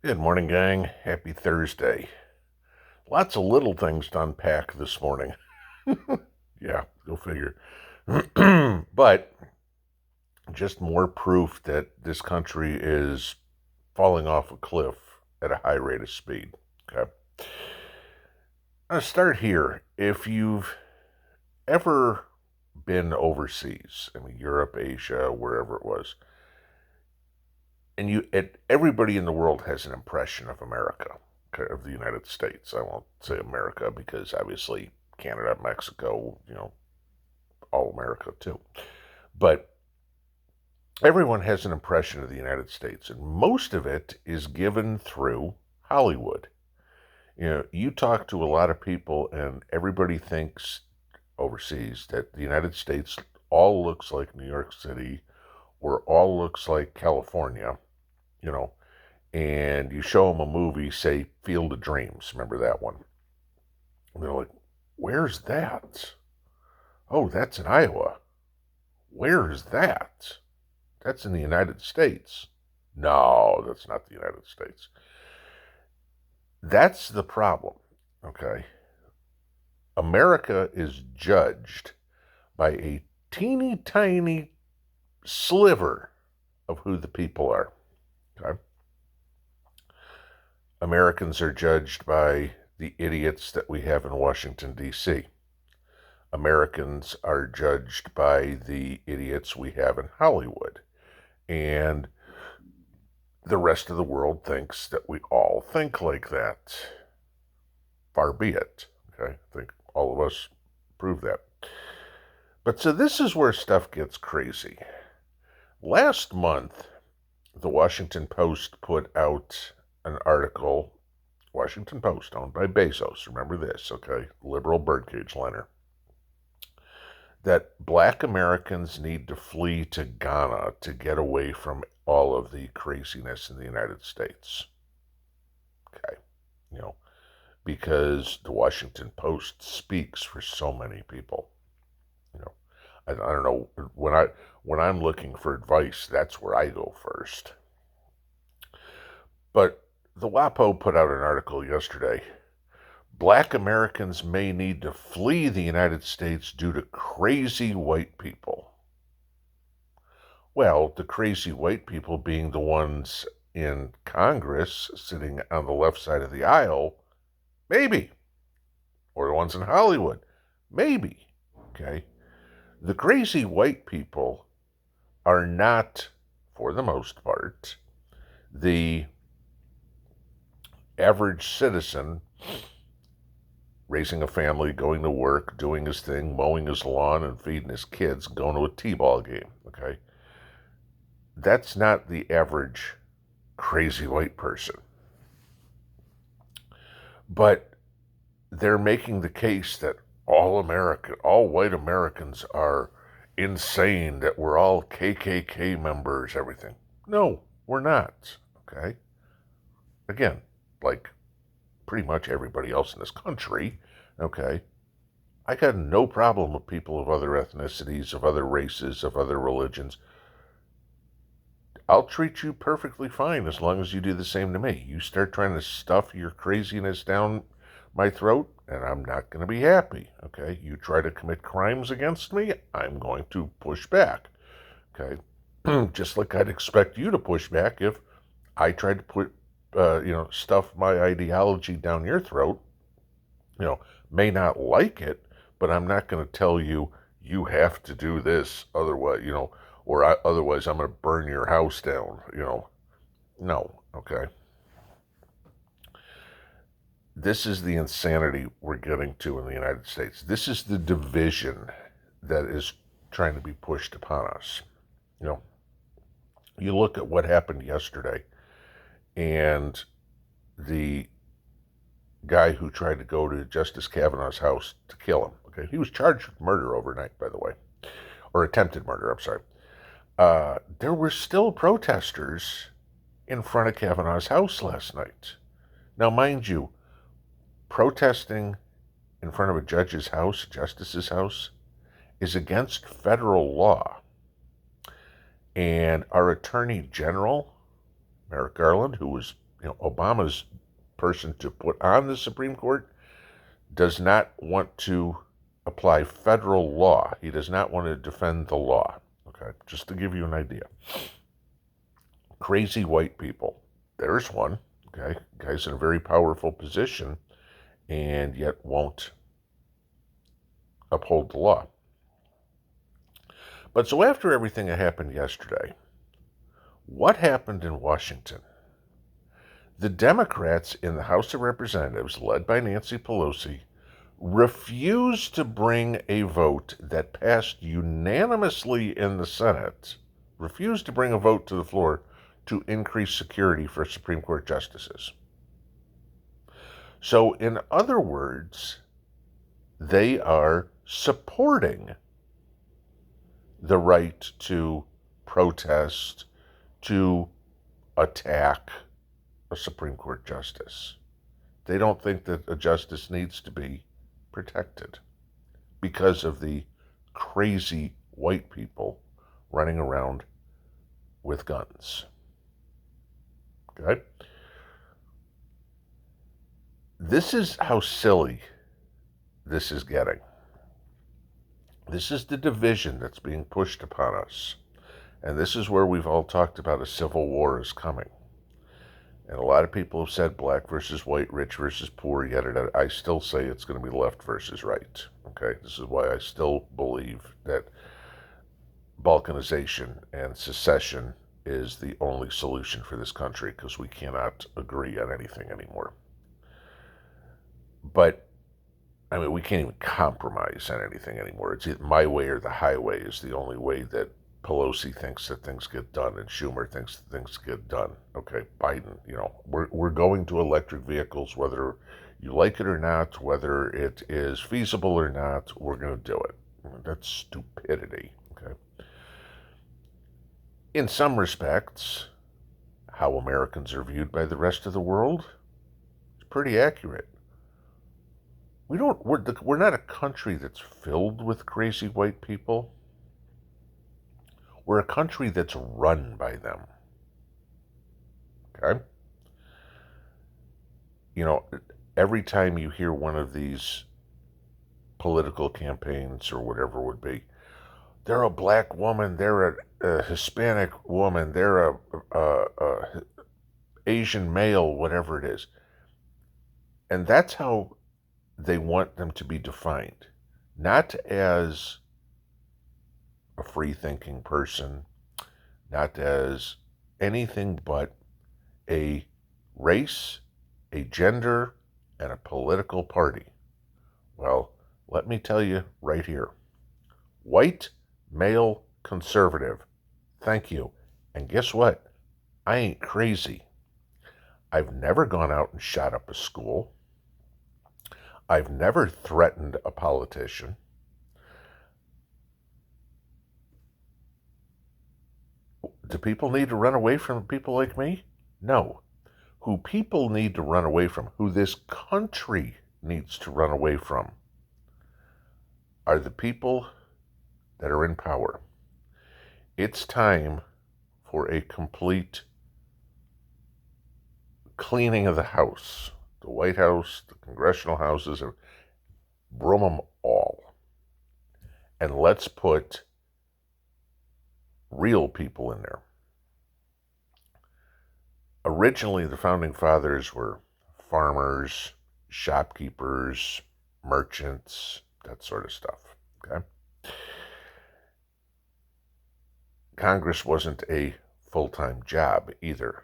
Good morning, gang. Happy Thursday. Lots of little things to unpack this morning. Yeah, go figure. But just more proof that this country is falling off a cliff at a high rate of speed. Okay. I'll start here. If you've ever been overseas, I mean, Europe, Asia, wherever it was, and everybody in the world has an impression of America, okay, of the United States. I won't say America because obviously Canada, Mexico, all America too. But everyone has an impression of the United States, and most of it is given through Hollywood. You talk to a lot of people, and everybody thinks overseas that the United States all looks like New York City or all looks like California, you know, and you show them a movie, say Field of Dreams. Remember that one? And they're like, where's that? Oh, that's in Iowa. Where is that? That's in the United States. No, that's not the United States. That's the problem, okay? America is judged by a teeny tiny sliver of who the people are, okay? Americans are judged by the idiots that we have in Washington, D.C. Americans are judged by the idiots we have in Hollywood. And the rest of the world thinks that we all think like that. Far be it. Okay? I think all of us prove that. But so this is where stuff gets crazy. Last month, the Washington Post put out an article, Washington Post, owned by Bezos. Remember this, okay? Liberal birdcage liner. That black Americans need to flee to Ghana to get away from all of the craziness in the United States. Okay. You know, because the Washington Post speaks for so many people. You know, I don't know, when I'm looking for advice, that's where I go first. But the WAPO put out an article yesterday. Black Americans may need to flee the United States due to crazy white people. Well, the crazy white people being the ones in Congress sitting on the left side of the aisle, maybe. Or the ones in Hollywood, maybe. Okay? The crazy white people are not, for the most part, the average citizen raising a family, going to work, doing his thing, mowing his lawn, and feeding his kids, going to a t-ball game. Okay? That's not the average crazy white person. But they're making the case that all white Americans are insane, that we're all KKK members, everything. No, we're not. Okay? Again, like pretty much everybody else in this country, okay? I got no problem with people of other ethnicities, of other races, of other religions. I'll treat you perfectly fine as long as you do the same to me. You start trying to stuff your craziness down my throat, and I'm not going to be happy, okay? You try to commit crimes against me, I'm going to push back, okay? Just like I'd expect you to push back if I tried to stuff my ideology down your throat. May not like it, but I'm not going to tell you, you have to do this, otherwise, otherwise I'm going to burn your house down, No, okay? This is the insanity we're getting to in the United States. This is the division that is trying to be pushed upon us. You know, you look at what happened yesterday, and the guy who tried to go to Justice Kavanaugh's house to kill him. Okay, he was charged with murder overnight, by the way, or attempted murder. I'm sorry. There were still protesters in front of Kavanaugh's house last night. Now, mind you, protesting in front of a judge's house, justice's house, is against federal law. And our Attorney General, Merrick Garland, who was Obama's person to put on the Supreme Court does not want to apply federal law. He does not want to defend the law. Okay, just to give you an idea. Crazy white people. There's one. Okay, guy's in a very powerful position and yet won't uphold the law. But so after everything that happened yesterday, what happened in Washington? The Democrats in the House of Representatives, led by Nancy Pelosi, refused to bring a vote that passed unanimously in the Senate, refused to bring a vote to the floor to increase security for Supreme Court justices. So, in other words, they are supporting the right to protest, to attack a Supreme Court justice. They don't think that a justice needs to be protected because of the crazy white people running around with guns. Okay? This is how silly this is getting. This is the division that's being pushed upon us. And this is where we've all talked about a civil war is coming. And a lot of people have said black versus white, rich versus poor, yet I still say it's going to be left versus right. Okay? This is why I still believe that balkanization and secession is the only solution for this country, because we cannot agree on anything anymore. But we can't even compromise on anything anymore. It's either my way or the highway is the only way that Pelosi thinks that things get done and Schumer thinks that things get done. Okay, Biden, we're going to electric vehicles, whether you like it or not, whether it is feasible or not, we're going to do it. That's stupidity, okay? In some respects, how Americans are viewed by the rest of the world is pretty accurate. We're not a country that's filled with crazy white people. We're a country that's run by them. Okay? Every time you hear one of these political campaigns or whatever it would be, they're a black woman, they're a Hispanic woman, they're a Asian male, whatever it is. And that's how they want them to be defined, not as a free-thinking person, not as anything but a race, a gender, and a political party. Well, let me tell you right here. White, male, conservative. Thank you. And guess what? I ain't crazy. I've never gone out and shot up a school. I've never threatened a politician. Do people need to run away from people like me? No. Who people need to run away from, who this country needs to run away from, are the people that are in power. It's time for a complete cleaning of the House. The White House, the congressional houses, broom them all. And let's put real people in there. Originally, the founding fathers were farmers, shopkeepers, merchants, that sort of stuff. Okay? Congress wasn't a full-time job either.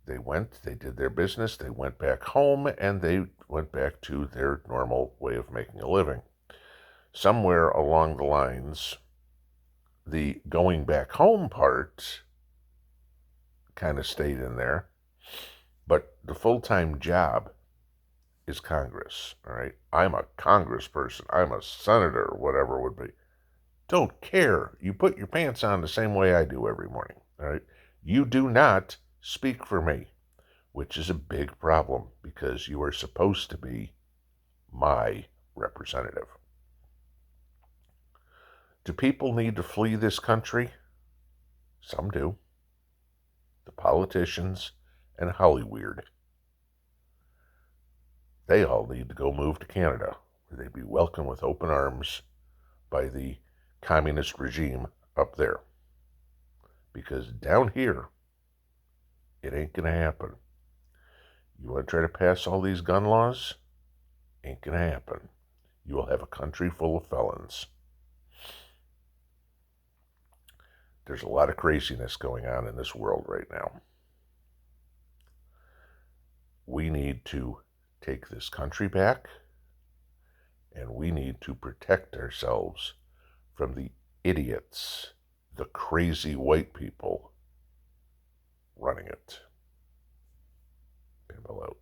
They did their business, they went back home, and they went back to their normal way of making a living. Somewhere along the lines, the going back home part kind of stayed in there, but the full-time job is Congress, all right? I'm a congressperson, I'm a senator, whatever it would be. Don't care. You put your pants on the same way I do every morning, all right? You do not speak for me, which is a big problem because you are supposed to be my representative. Do people need to flee this country? Some do. The politicians and Hollyweird. they all need to go move to Canada, where they'd be welcomed with open arms by the communist regime up there. Because down here, it ain't going to happen. You want to try to pass all these gun laws? Ain't going to happen. You will have a country full of felons. There's a lot of craziness going on in this world right now. We need to take this country back, and we need to protect ourselves from the idiots, the crazy white people running it. Pinball out.